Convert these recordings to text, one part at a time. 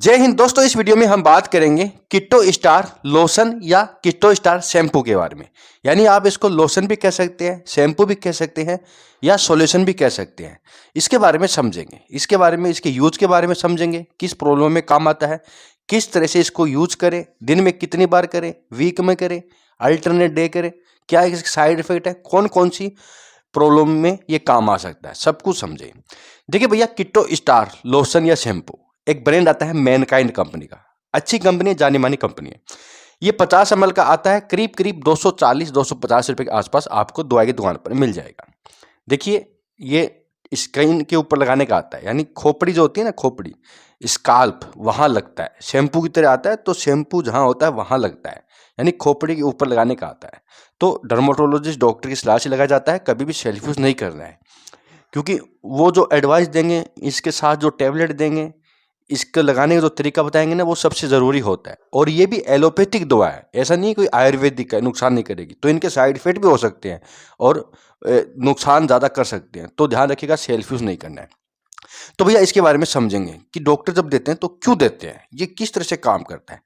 जय हिंद दोस्तों। इस वीडियो में हम बात करेंगे कीटो स्टार लोशन या कीटो स्टार शैम्पू के बारे में। यानी आप इसको लोशन भी कह सकते हैं, शैम्पू भी कह सकते हैं या सॉल्यूशन भी कह सकते हैं। इसके बारे में समझेंगे, इसके बारे में, इसके यूज के बारे में समझेंगे, किस प्रॉब्लम में काम आता है, किस तरह से इसको यूज करें, दिन में कितनी बार करें, वीक में करें, अल्टरनेट डे करें, क्या इसके साइड इफेक्ट है, कौन कौन सी प्रॉब्लम में ये काम आ सकता है, सब कुछ समझें। देखिए भैया, कीटो स्टार लोशन या शैम्पू एक ब्रांड आता है मैनकाइंड कंपनी का। अच्छी कंपनी है, जानी मानी कंपनी है। ये 50 ml का आता है, करीब करीब 240-250 रुपए के आसपास आपको दवाई की दुकान पर मिल जाएगा। देखिए, ये स्किन के ऊपर लगाने का आता है, यानी खोपड़ी जो होती है ना, खोपड़ी स्काल्प, वहां लगता है। शैम्पू की तरह आता है, तो शैम्पू जहां होता है वहां लगता है, यानी खोपड़ी के ऊपर लगाने का आता है। तो डर्मेटोलॉजिस्ट डॉक्टर की सलाह से लगाया जाता है, कभी भी सेल्फ यूज नहीं करना है, क्योंकि वो जो एडवाइस देंगे, इसके साथ जो टैबलेट देंगे, इसके लगाने का जो तरीका बताएंगे ना, वो सबसे ज़रूरी होता है। और ये भी एलोपैथिक दवा है, ऐसा नहीं कोई आयुर्वेदिक है, नुकसान नहीं करेगी। तो इनके साइड इफेक्ट भी हो सकते हैं और नुकसान ज़्यादा कर सकते हैं, तो ध्यान रखिएगा, सेल्फ यूज़ नहीं करना है। तो भैया, इसके बारे में समझेंगे कि डॉक्टर जब देते हैं तो क्यों देते हैं, ये किस तरह से काम करता है।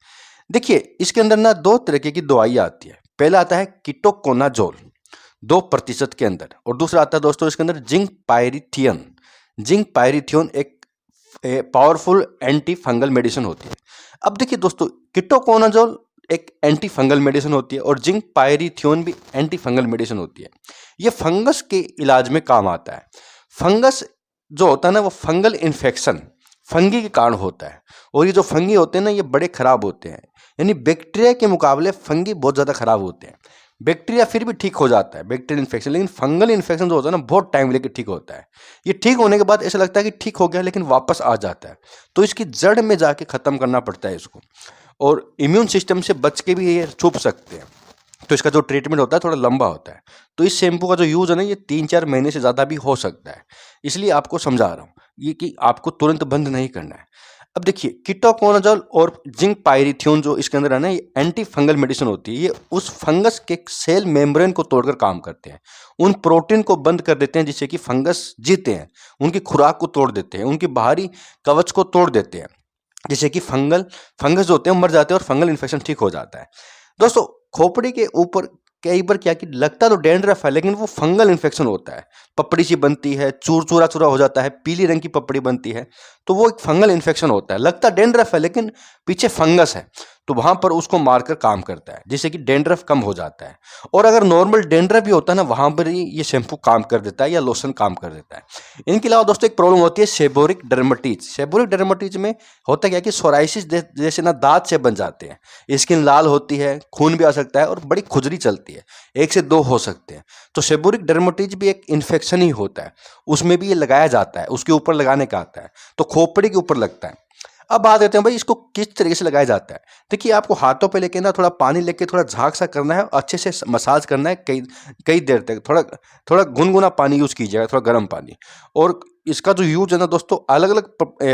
देखिए, इसके अंदर ना दो तरीके की दवाई आती है। पहला आता है कीटोकोनाजोल 2% के अंदर, और दूसरा आता है दोस्तों इसके अंदर जिंक पायरिथियन। जिंक पायरिथियन एक पावरफुल एंटी फंगल मेडिसिन होती है। अब देखिए दोस्तों, कीटोकोनाजोल एक एंटी फंगल मेडिसिन होती है और जिंक पायरिथियन भी एंटी फंगल मेडिसिन होती है। ये फंगस के इलाज में काम आता है। फंगस जो होता है ना, वो फंगल इन्फेक्शन फंगी के कारण होता है। और ये जो फंगी होते हैं ना, ये बड़े खराब होते हैं, यानी बैक्टीरिया के मुकाबले फंगी बहुत ज़्यादा खराब होते हैं। बैक्टीरिया फिर भी ठीक हो जाता है, बैक्टीरियल इन्फेक्शन, लेकिन फंगल इन्फेक्शन जो होता है ना, बहुत टाइम लेके ठीक होता है। ये ठीक होने के बाद ऐसा लगता है कि ठीक हो गया, लेकिन वापस आ जाता है। तो इसकी जड़ में जाके ख़त्म करना पड़ता है इसको, और इम्यून सिस्टम से बच के भी ये छुप सकते हैं। तो इसका जो ट्रीटमेंट होता है थोड़ा लंबा होता है। तो इस शैम्पू का जो यूज़ है ना, ये 3-4 महीने से ज़्यादा भी हो सकता है। इसलिए आपको समझा रहा हूँ ये कि आपको तुरंत बंद नहीं करना है। अब देखिए, कीटोकोनाजोल और जिंक पायरिथियन जो इसके अंदर है ना, ये एंटी फंगल मेडिसिन होती है। ये उस फंगस के सेल मेम्ब्रेन को तोड़कर काम करते हैं, उन प्रोटीन को बंद कर देते हैं जिससे कि फंगस जीते हैं, उनकी खुराक को तोड़ देते हैं, उनकी बाहरी कवच को तोड़ देते हैं, जिससे कि फंगस जो होते हैं मर जाते हैं और फंगल इन्फेक्शन ठीक हो जाता है। दोस्तों, खोपड़ी के ऊपर कई बार क्या कि लगता तो डैंड्रफ है, लेकिन वो फंगल इन्फेक्शन होता है। पपड़ी सी बनती है, चूरा चूरा हो जाता है, पीली रंग की पपड़ी बनती है, तो वो एक फंगल इन्फेक्शन होता है। लगता डैंड्रफ है, लेकिन पीछे फंगस है, तो वहां पर उसको मारकर काम करता है, जिससे कि डैंड्रफ कम हो जाता है। और अगर नॉर्मल डैंड्रफ भी होता है ना, वहां पर ही ये शैम्पू काम कर देता है या लोशन काम कर देता है। इनके अलावा दोस्तों एक प्रॉब्लम होती है सेबोरिक डर्मेटिज। सेबोरिक डर्मेटिज में होता क्या है कि सोराइसिस जैसे ना दांत से बन जाते हैं, स्किन लाल होती है, खून भी आ सकता है और बड़ी खुजली चलती है। 1 से 2 हो सकते हैं। तो सेबोरिक डर्मेटिज भी एक इन्फेक्शन ही होता है, उसमें भी ये लगाया जाता है, उसके ऊपर लगाने का आता है, तो खोपड़ी के ऊपर लगता है। अब बात करते हैं भाई, इसको किस तरीके से लगाया जाता है। देखिए, आपको हाथों पे लेके ना थोड़ा पानी लेके थोड़ा झाग सा करना है, अच्छे से मसाज करना है कई कई देर तक। थोड़ा थोड़ा गुनगुना पानी यूज़ कीजिएगा, थोड़ा गर्म पानी। और इसका जो यूज है ना दोस्तों, अलग अलग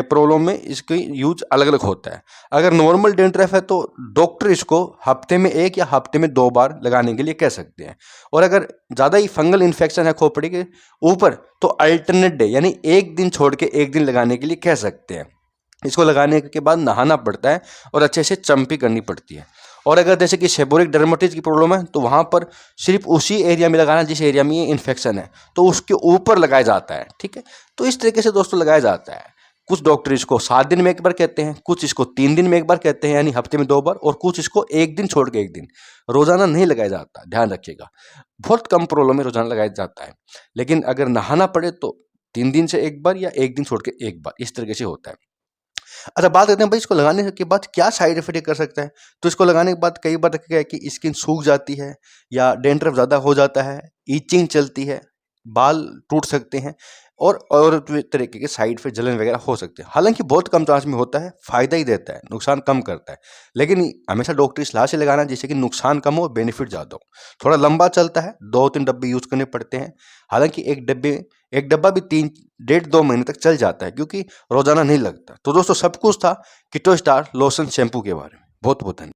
प्रॉब्लम में इसकी यूज अलग अलग होता है। अगर नॉर्मल डेंड्रफ है तो डॉक्टर इसको हफ्ते में 1 या हफ्ते में 2 बार लगाने के लिए कह सकते हैं। और अगर ज़्यादा ही फंगल इन्फेक्शन है खोपड़ी के ऊपर, तो अल्टरनेट डे, यानी 1 दिन छोड़ के 1 दिन लगाने के लिए कह सकते हैं। इसको लगाने के बाद नहाना पड़ता है और अच्छे से चम्पी करनी पड़ती है। और अगर जैसे कि सेबोरिक डर्मेटिज की प्रॉब्लम है, तो वहाँ पर सिर्फ उसी एरिया में लगाना जिस एरिया में ये इन्फेक्शन है, तो उसके ऊपर लगाया जाता है। ठीक है, तो इस तरीके से दोस्तों लगाया जाता है। कुछ डॉक्टर इसको 7 दिन में 1 बार कहते हैं, कुछ इसको 3 दिन में 1 बार कहते हैं, यानी हफ्ते में 2 बार, और कुछ इसको 1 दिन छोड़ के 1 दिन। रोजाना नहीं लगाया जाता, ध्यान रखिएगा। बहुत कम प्रॉब्लम में रोजाना लगाया जाता है, लेकिन अगर नहाना पड़े तो 3 दिन से 1 बार या 1 दिन छोड़ के 1 बार, इस तरीके से होता है। अच्छा, बात करते हैं भाई, इसको लगाने के बाद क्या साइड इफेक्ट कर सकता है। तो इसको लगाने के बाद कई बार देखा गया है कि स्किन सूख जाती है, या डैंड्रफ ज़्यादा हो जाता है, ईचिंग चलती है, बाल टूट सकते हैं, और तरीके के साइड इफेक्ट, जलन वगैरह हो सकते हैं। हालांकि बहुत कम चांस में होता है, फायदा ही देता है, नुकसान कम करता है। लेकिन हमेशा डॉक्टर की सलाह से लगाना, जिससे कि नुकसान कम हो, बेनिफिट ज़्यादा हो। थोड़ा लंबा चलता है, 2-3 डब्बे यूज करने पड़ते हैं। हालांकि एक डब्बा भी 1.5-2 महीने तक चल जाता है, क्योंकि रोजाना नहीं लगता। तो दोस्तों, सब कुछ था कीटो स्टार लोशन शैम्पू के बारे में। बहुत बहुत धन्यवाद।